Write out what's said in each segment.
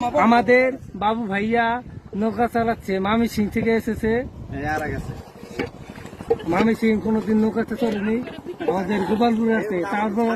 আমাদের বাবু ভাইয়া নৌকা চালাচ্ছে, মামি সিং থেকে এসেছে। মামি সিং কোনোদিন নৌকাতে চলেনি, আমাদের গোপালপুরে আছে। তারপর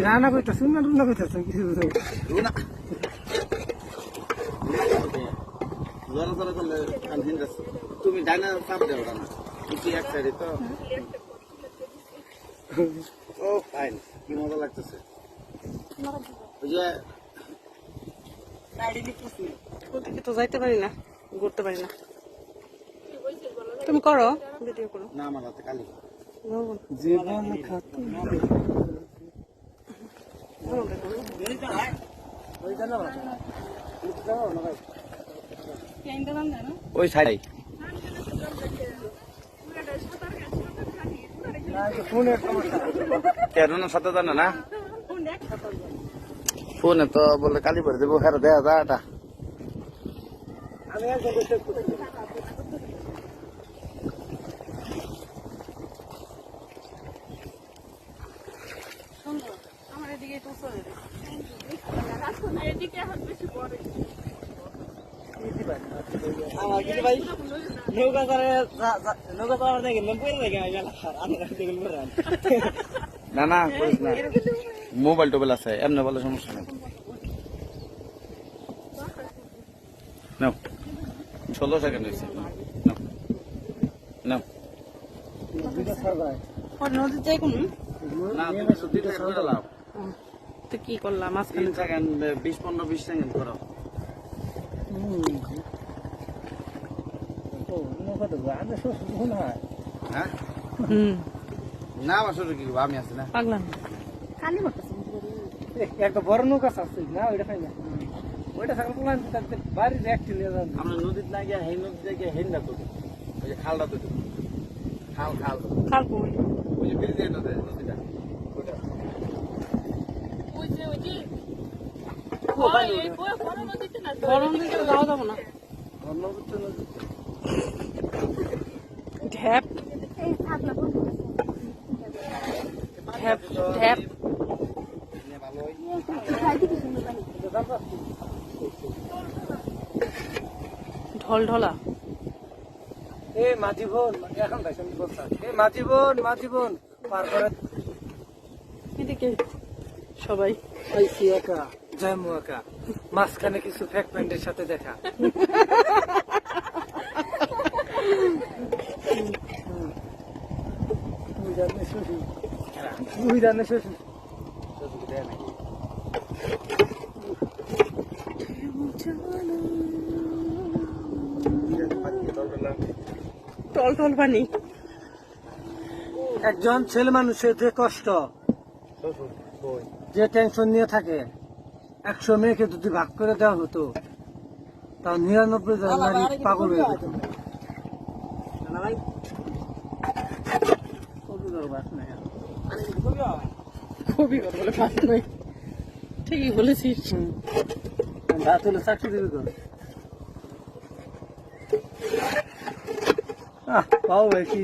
রান্না করতেছ না রুনা করতেছ কিছু তুমি ডাইনা চাপ দেও না এক সাইডে তো ও ফাইন কি মজা লাগতেছে ওই যে তো যাইতে পারি না, ঘুরতে পারি না। তুমি করো, ভিডিও করো। না আমার হাতে কালি জীবন খাতে ওই সাইড কেন সাথে জানা না ফোনে তো বলে কালি ভরে দেবো হ্যাঁ দেয়া যা এটা আমার এদিকে তো না না করিস না মোবাইল টোবাইল আছে এমনি বলে সমস্যা নেই নাও 16 সেকেন্ড হয়েছে নাও নদীতে যাই কোন না তুমি দুইটা করে লাও তো কি করলাম মাঝখানে 3 সেকেন্ড 20 সেকেন্ড করো হ্যাঁ না আমার শ্বশুর কি করবো? আমি আছি না পাগলাম একটা বড় নৌকা আছে না, ওইটা খাই না, ওইটা থাকলে বাড়ির একটি নিয়ে যান। আমরা নদীতে না গিয়ে হেই নদীতে গিয়ে হেন না করবো ওই যে খালটা তো খাল খাল খাল কই ওই যে ব্রিজের নদীটা ওইটা গরম দিকে যাওয়া যাবো না। ঢ্যাপ ঢ্যাপ ঢ্যাপ ঢল ঢলা এ মাঝি বোন এখন মাঝি বোন পার করে এদিকে সবাই আইসি একা জয়মু একা, মাঝখানে কিছু ফ্যাক প্যান্টের সাথে দেখা। তুই জানে শ্বশুর টল টল পানি। একজন ছেলে মানুষের যে কষ্ট, যে টেনশন নিয়ে থাকে, 100 মেয়েকে যদি ভাগ করে দেওয়া হতো তাও 99 জন নারী পাগল হয়ে যেত। খুবই কথা বলে পাস নাই, ঠিকই বলেছিস। ভাত হলে চাকরি দিবি তো পাও ভাই কি